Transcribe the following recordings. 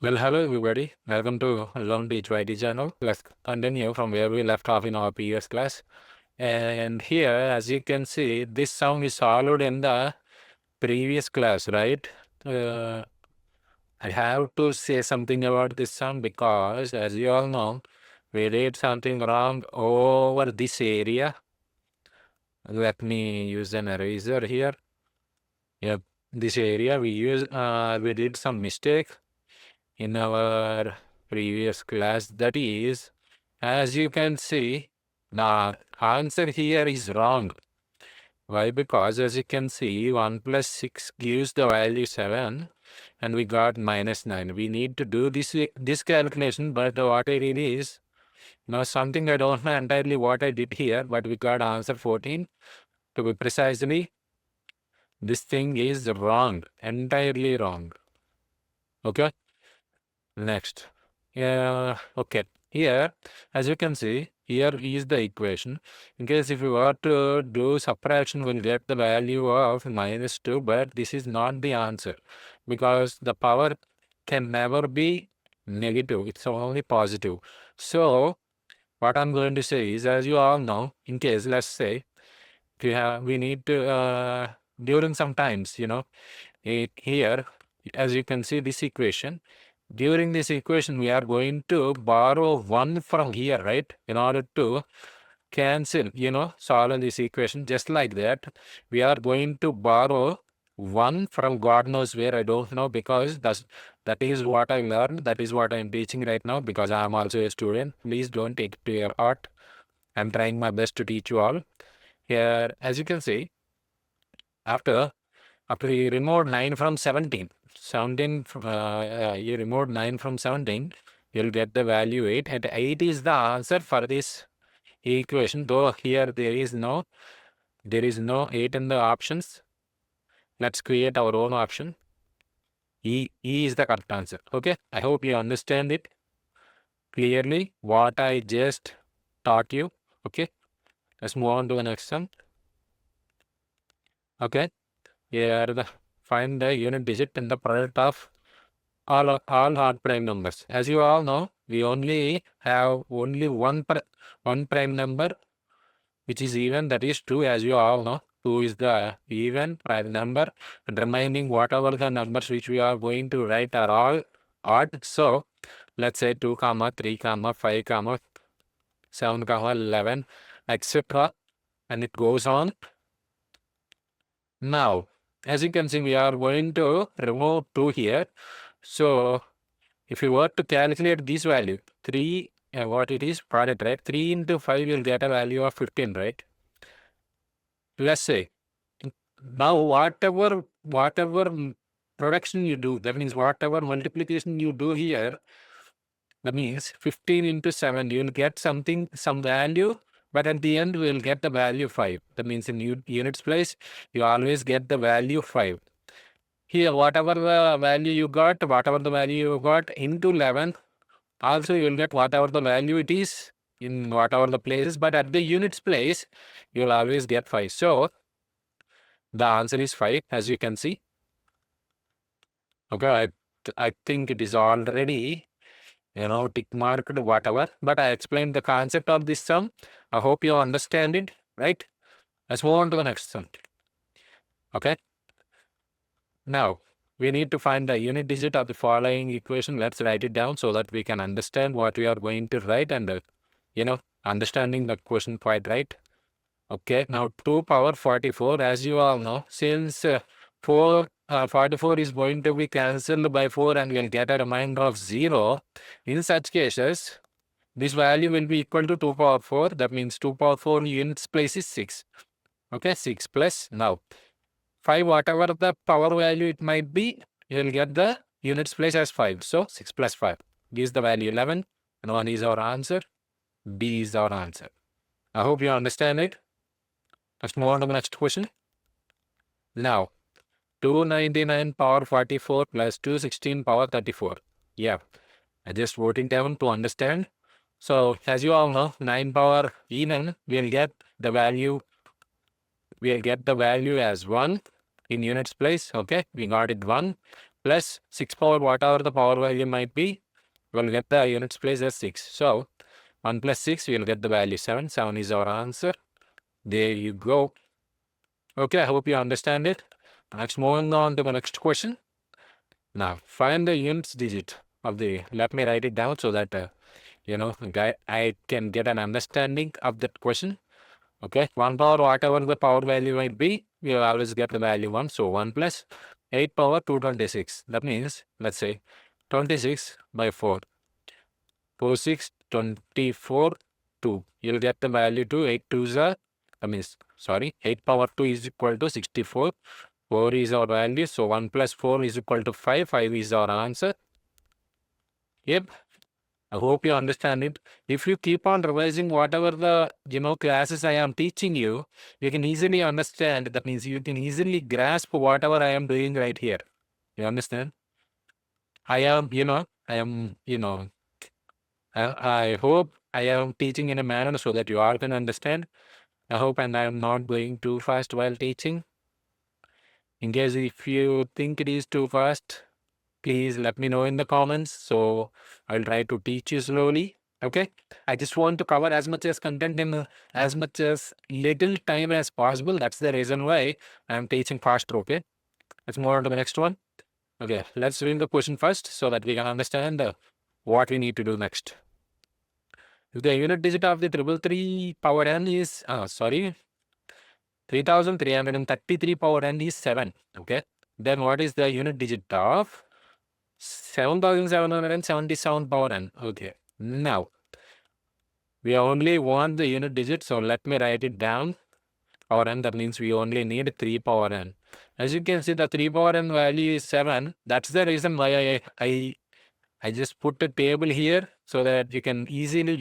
Well, hello everybody. Welcome to Learn Teach YT channel. Let's continue from where we left off in our previous class. And here, as you can see, this sum is solved in the previous class, right? Uh, I have to say something about this sum because, as you all know, we did something wrong over this area. Let me use an eraser here. Yep, this area we did some mistake in our previous class. That is, as you can see, the answer here is wrong. Why? Because as you can see, 1 plus 6 gives the value 7 and we got minus 9. We need to do this calculation, but what I did is, now something I don't know entirely what I did here, but we got answer 14. To be precisely, this thing is wrong, entirely wrong. Okay? Next. Okay. Here, as you can see, here is the equation. In case if you were to do subtraction, we'll get the value of minus 2, but this is not the answer because the power can never be negative. It's only positive. So, what I'm going to say is, as you all know, in case, let's say, we need to, during some times, here, as you can see this equation, during this equation, we are going to borrow 1 from here, right? In order to cancel, solve this equation just like that. We are going to borrow 1 from God knows where, I don't know, because that is what I learned. That is what I'm teaching right now because I'm also a student. Please don't take it to your heart. I'm trying my best to teach you all. Here, as you can see, after you remove 9 from 17, you remove 9 from 17, you'll get the value 8, and 8 is the answer for this equation, though here there is no 8 in the options. Let's create our own option. E is the correct answer. Okay, I hope you understand it clearly what I just taught you. Okay, let's move on to the next one. Okay, here find the unit digit in the product of all odd prime numbers. As you all know, we only have one prime number which is even, that is 2, as you all know. 2 is the even prime number, and remaining whatever the numbers which we are going to write are all odd. So let's say 2 comma 3 comma 5 comma 7 comma 11, etc., and it goes on. Now, as you can see, we are going to remove 2 here. So if you were to calculate this value, 3, what it is, product, right? 3 into 5 will get a value of 15, right? Let's say, now whatever production you do, that means whatever multiplication you do here, that means 15 into 7, you'll get some value, but at the end we'll get the value 5. That means in units place, you always get the value 5. Here, whatever the value you got into 11, also you will get whatever the value it is in whatever the places, but at the units place, you will always get 5. So the answer is 5, as you can see. Okay, I think it is already, tick marked, whatever, but I explained the concept of this sum. I hope you understand it, right? Let's move on to the next sum. Okay. Now, we need to find the unit digit of the following equation. Let's write it down so that we can understand what we are going to write and, understanding the question quite right. Okay, now 2 power 44, as you all know, since 44 is going to be cancelled by 4 and we'll get a remainder of 0. In such cases, this value will be equal to 2 power 4. That means 2 power 4 units place is 6. Okay, 6 plus now 5, whatever the power value it might be, you'll get the units place as 5. So 6 plus 5 gives the value 11, and 1 is our answer. B is our answer. I hope you understand it. Let's move on to the next question. Now, 299 power 44 plus 216 power 34. Yeah, I just wrote it down to understand. So, as you all know, 9 power even, we'll get the value as 1 in units place. Okay, we got it 1 plus 6 power whatever the power value might be, we'll get the units place as 6. So 1 plus 6, we'll get the value 7. 7 is our answer. There you go. Okay, I hope you understand it. Let's move on to the next question. Now, find the units digit of the, let me write it down so that, I can get an understanding of that question. Okay, 1 power, whatever the power value might be, we will always get the value 1. So 1 plus 8 power 226. That means, let's say, 26 by 4. 4, 6, 24, 2. You'll get the value 2. 8 2s are, 8 power 2 is equal to 64. 4 is our value. So 1 plus 4 is equal to 5. 5 is our answer. Yep. I hope you understand it. If you keep on revising whatever the classes I am teaching you, you can easily understand. That means you can easily grasp whatever I am doing right here. You understand? I hope I am teaching in a manner so that you all can understand. I hope, and I am not going too fast while teaching. In case if you think it is too fast, please let me know in the comments. So I'll try to teach you slowly. Okay. I just want to cover as much as content in as much as little time as possible. That's the reason why I'm teaching faster. Okay. Let's move on to the next one. Okay. Let's read the question first so that we can understand what we need to do next. If the unit digit of the 333 power n is 3333 power n is 7. Okay. Then what is the unit digit of 7777 power n? Okay. Now we only want the unit digit, so let me write it down. Power n, that means we only need 3 power n. As you can see, the 3 power n value is 7. That's the reason why I just put a table here so that you can easily,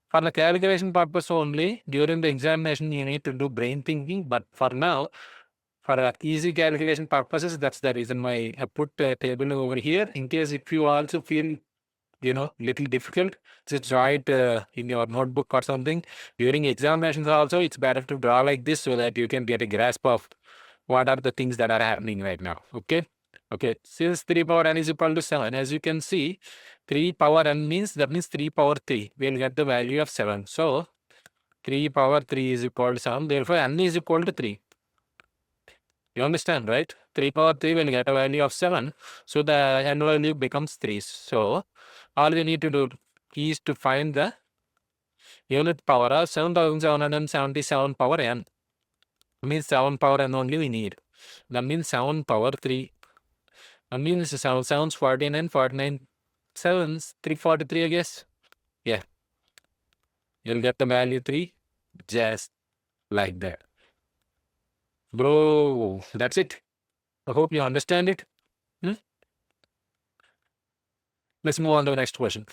for the calculation purpose only, during the examination, you need to do brain thinking. But for now, for easy calculation purposes, that's the reason why I put a table over here. In case if you also feel, little difficult, just draw it in your notebook or something. During examinations also, it's better to draw like this so that you can get a grasp of what are the things that are happening right now. Okay. Okay. Since 3 power n is equal to 7, as you can see, 3 power n means 3 power 3. We'll get the value of 7. So 3 power 3 is equal to 7. Therefore, n is equal to 3. You understand, right? 3 power 3 will get a value of 7. So the n value becomes 3. So all we need to do is to find the unit power of 7777 power n. Means 7 power n only we need. That means 7 power 3. That means 7 sounds 49, 49 sevens, 343, I guess. Yeah. You'll get the value 3 just like that. Bro, that's it. I hope you understand it. Let's move on to the next question.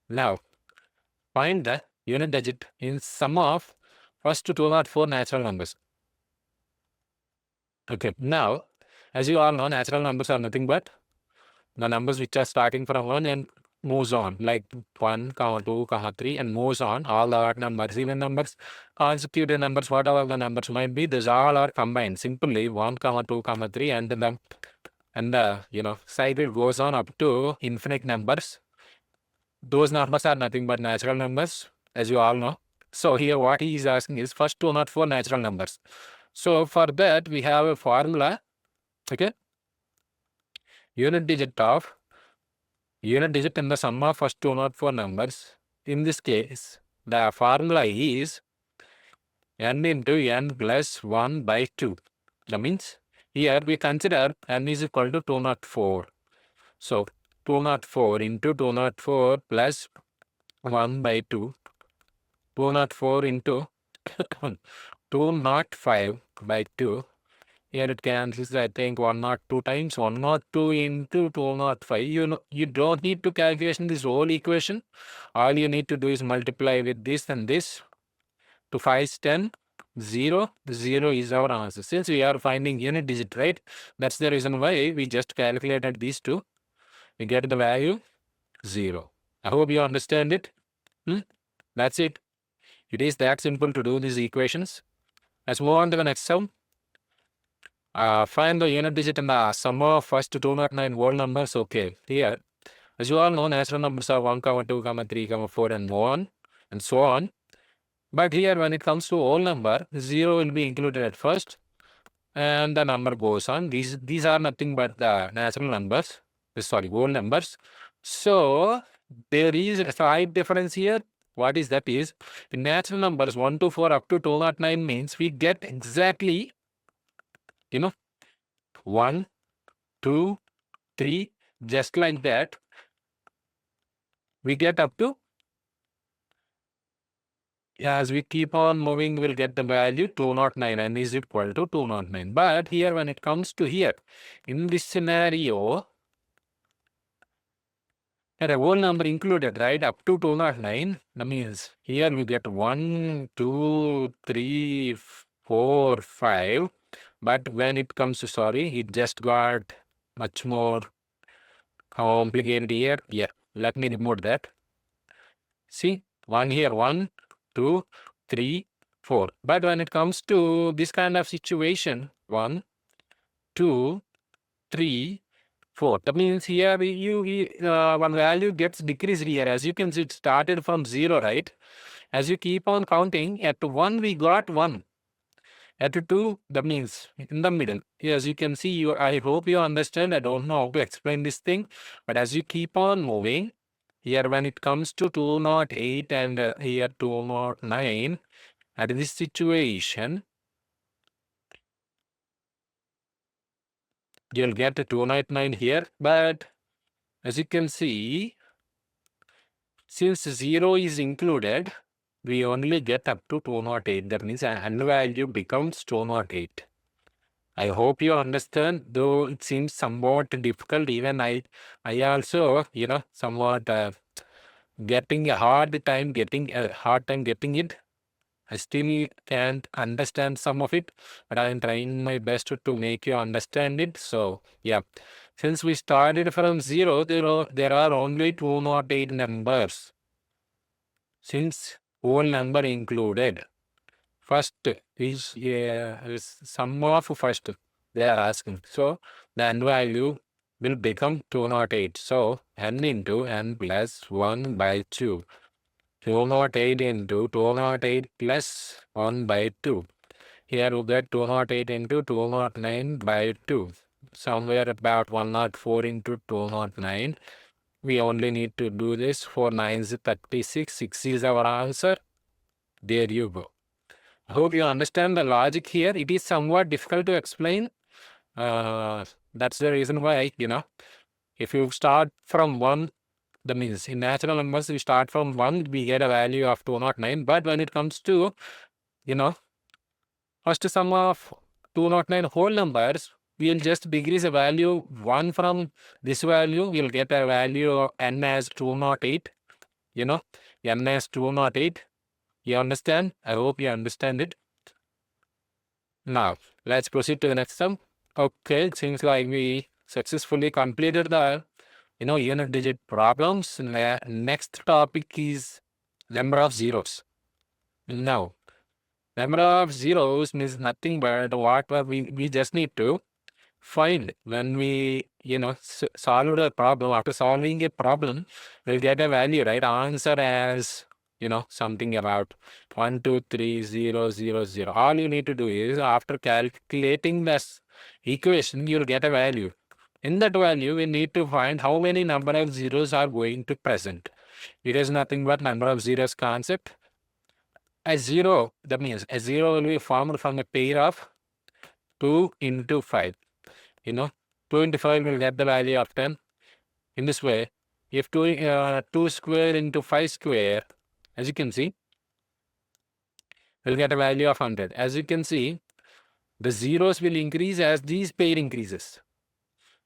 Now, find the unit digit in sum of first 204 natural numbers. Okay, now, as you all know, natural numbers are nothing but the numbers which are starting from 1 and moves on, like 1, 2, 3, and moves on. All the odd numbers, even numbers, consecutive numbers, whatever the numbers might be, these all are combined. Simply 1, 2, 3, and the cycle goes on up to infinite numbers. Those numbers are nothing but natural numbers, as you all know. So here what he is asking is first 204 natural numbers. So for that we have a formula. Okay. Unit digit in the sum of first 204 numbers. In this case, the formula is n into n plus 1 by 2. That means here we consider n is equal to 204. So 204 into 204 plus 1 by 2. 204 into 205 by 2. Here it cancels, I think, 102 times. 102 into 205. You don't need to calculation this whole equation. All you need to do is multiply with this and this. 2 5 is 10. 0. 0 is our answer. Since we are finding unit digit, right? That's the reason why we just calculated these two. We get the value 0. I hope you understand it. That's it. It is that simple to do these equations. Let's move on to the next sum. Find the unit digit in the sum of first 209 whole numbers. Okay, here, as you all know, natural numbers are 1, 2, 3, 4, and so on, and so on. But here, when it comes to whole number, 0 will be included at first, and the number goes on. These are nothing but the natural numbers. Sorry, whole numbers. So there is a slight difference here. What is that is the natural numbers 1 to 4 up to 209 means we get exactly, 1, 2, 3, just like that. We get up to, as we keep on moving, we'll get the value 209 and is equal to 209. But here, when it comes to here, in this scenario, a whole number included, right? Up to 209. That means here we get 1, 2, 3, 4, 5. But when it comes to, sorry, it just got much more complicated here. Yeah, let me remove that. See, 1 here, 1, 2, 3, 4. But when it comes to this kind of situation, 1, 2, 3, 4. That means here one value gets decreased here. As you can see, it started from 0, right? As you keep on counting, at 1 we got 1. At 2, that means in the middle. As you can see, I hope you understand. I don't know how to explain this thing. But as you keep on moving, here when it comes to 208 and here 209, at this situation, you'll get a 209 here. But as you can see, since 0 is included, we only get up to 208. That means n value becomes 208. I hope you understand, though it seems somewhat difficult. Even I also, somewhat getting a hard time getting it. I still can't understand some of it, but I am trying my best to make you understand it. So yeah, since we started from 0, there are only 208 numbers. Since whole number included, first is sum of first they are asking. So the n value will become 208. So n into n plus 1 by 2. 208 into 208 plus 1 by 2. Here we get 208 into 209 by 2. Somewhere about 104 into 209. We only need to do this. 4 9s 36. 6 is our answer. There you go. I hope you understand the logic here. It is somewhat difficult to explain. That's the reason why, if you start from 1, that means in natural numbers, we start from 1, we get a value of 209. But when it comes to, first sum of 209 whole numbers, we'll just decrease a value 1 from this value. We'll get a value of n as 208. N as 208. You understand? I hope you understand it. Now, let's proceed to the next sum. Okay, it seems like we successfully completed the unit digit problems. Next topic is number of zeros. Now, number of zeros means nothing but what we just need to find when we solve the problem. After solving a problem, we'll get a value, right? Answer as something about 1 2 3 0 0 0. All you need to do is after calculating this equation, you'll get a value. In that value, we need to find how many number of zeros are going to present. It is nothing but number of zeros concept. A zero, that means a zero will be formed from a pair of 2 into 5. 2 into 5 will get the value of 10. In this way, if 2 square into 5 square, as you can see, we'll get a value of 100. As you can see, the zeros will increase as these pair increases.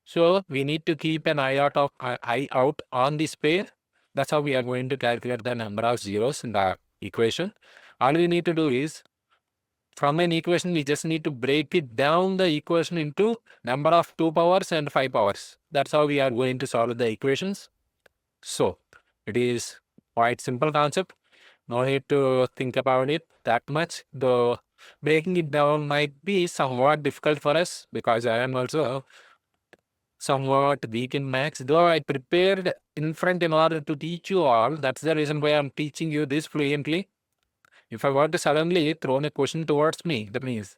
So we need to keep an eye out on this pair. That's how we are going to calculate the number of zeros in the equation. All we need to do is, from an equation, we just need to break it down the equation into number of 2 powers and 5 powers. That's how we are going to solve the equations. So it is quite simple concept. No need to think about it that much. Though breaking it down might be somewhat difficult for us because I am also somewhat weak in maths. Though I prepared in front in order to teach you all, that's the reason why I'm teaching you this fluently. If I want to suddenly throw a question towards me, that means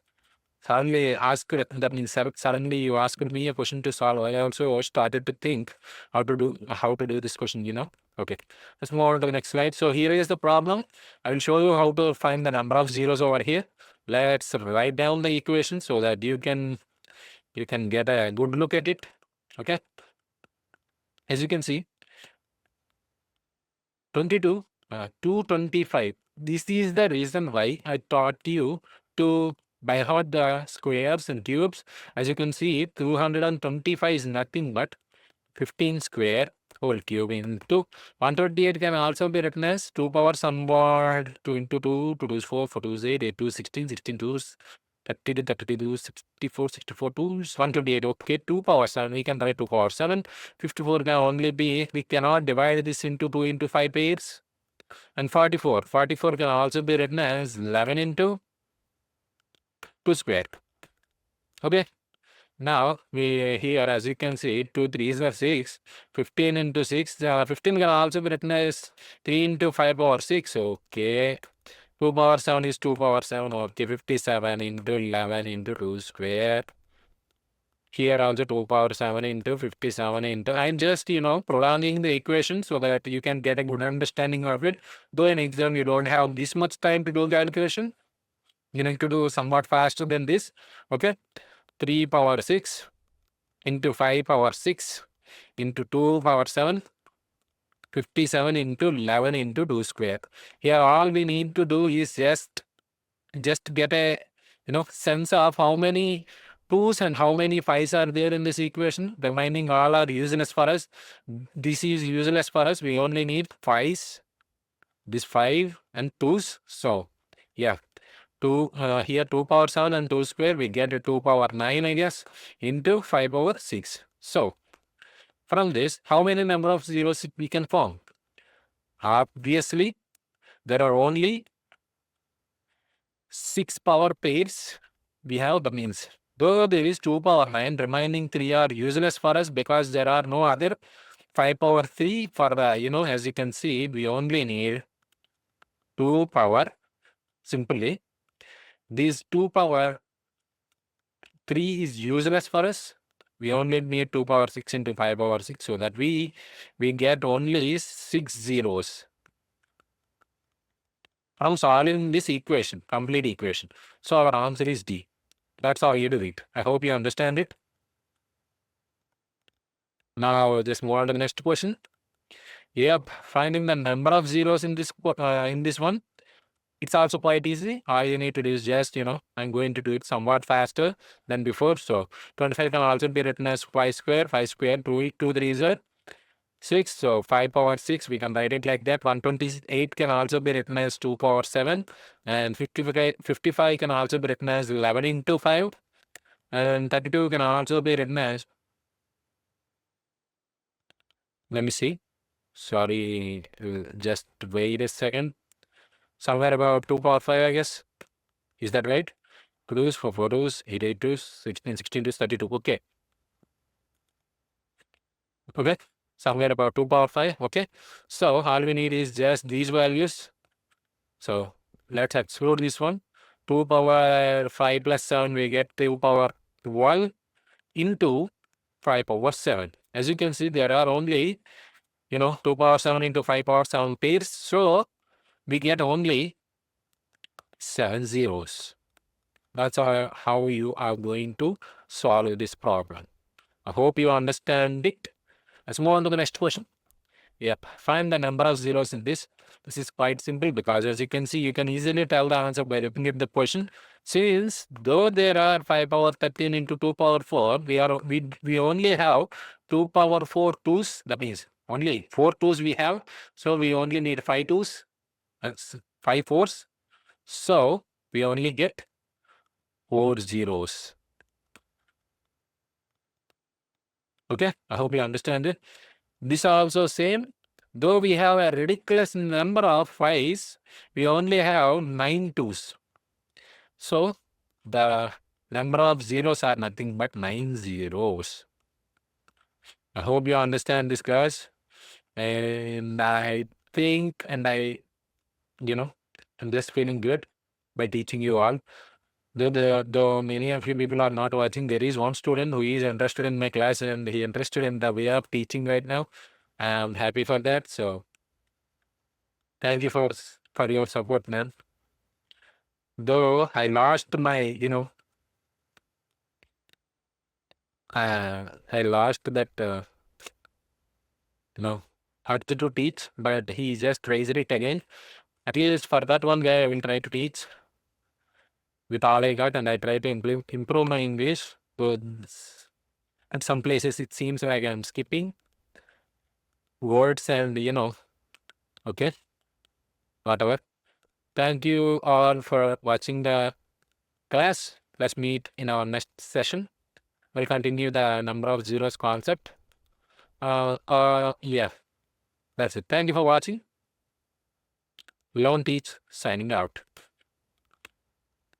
suddenly ask it, that means suddenly you asked me a question to solve. I also started to think how to do this question. Okay, let's move on to the next slide. So here is the problem. I will show you how to find the number of zeros over here. Let's write down the equation so that you can get a good look at it. Okay, as you can see, 22, 225. This is the reason why I taught you to by heart the squares and cubes. As you can see, 225 is nothing but 15 square whole cube into 128 can also be written as 2 power somewhat 2 into 2, 2 is 4, 4 is 8, 8 2 is 16, 16 2 is 32, 32 is 64, 64 2 is 128. Okay, 2 power 7, we can write 2 power 7. 54 can only be, we cannot divide this into 2 into 5 pairs. And 44, 44 can also be written as 11 into 2 square. Okay. Now, we here, as you can see, 2 3s are 6, 15 into 6, 15 can also be written as 3 into 5 power 6, okay. 2 power 7 is 2 power 7, okay, 57 into 11 into 2 square. Here also 2 power 7 into 57 into, I'm just, prolonging the equation so that you can get a good understanding of it. Though in exam, you don't have this much time to do calculation. You need to do somewhat faster than this, okay. 3 power 6 into 5 power 6 into 2 power 7, 57 into 11 into 2 square. Here all we need to do is just get a sense of how many 2's and how many 5's are there in this equation. Remaining all are useless for us. This is useless for us. We only need 5's, this 5 and 2's. So yeah, 2 here 2 power 7 and 2 square, we get a 2 power 9, I guess, into 5 power 6. So from this, how many number of zeros we can form? Obviously, there are only 6 power pairs we have. That means though there is 2 power 9, remaining 3 are useless for us because there are no other 5 power 3 for the, as you can see, we only need 2 power, simply these 2 power 3 is useless for us. We only need 2 power 6 into 5 power 6 so that we get only 6 zeros from solving this equation, complete equation. So our answer is D. That's how you do it. I hope you understand it. Now just move on to the next question. Yep, finding the number of zeros in this one. It's also quite easy. All you need to do is just, I'm going to do it somewhat faster than before. So 25 can also be written as 5 square, 5 square, 2 3 is 6. So 5 power 6, we can write it like that. 128 can also be written as 2 power 7. And 55 can also be written as 11 into 5. And 32 can also be written as, let me see. Sorry, just wait a second. Somewhere about 2 power 5, I guess. Is that right? 2's for 4's, 8 8's, 16 16's, 32. Okay. Okay. Somewhere about 2 power 5. Okay. So all we need is just these values. So let's explore this one. 2 power 5 plus 7, we get 2 power 12 into 5 power 7. As you can see, there are only, 2 power 7 into 5 power 7 pairs. So we get only 7 zeros. That's how you are going to solve this problem. I hope you understand it. Let's move on to the next question. Yep, find the number of zeros in this. This is quite simple because as you can see, you can easily tell the answer by looking at the question. Since though there are 5 power 13 into 2 power 4, we only have 2 power 4 twos. That means only 4 twos we have. So we only need 5 twos. That's 5 fours. So we only get 4 zeros. Okay, I hope you understand it. This also same. Though we have a ridiculous number of 5's, we only have 9 twos. So the number of zeros are nothing but 9 zeros. I hope you understand this, guys. And I think, you know, I'm just feeling good by teaching you all. Though many of you people are not watching, there is one student who is interested in my class and he interested in the way of teaching right now. I'm happy for that. So thank you for your support, man. Though I lost my, I lost that, you know, how to teach, but he just raised it again. At least for that one guy, I will try to teach with all I got, and I try to improve my English. But at some places, it seems like I'm skipping words and, okay, whatever. Thank you all for watching the class. Let's meet in our next session. We'll continue the number of zeros concept. Yeah, that's it. Thank you for watching. Lone Teach signing out.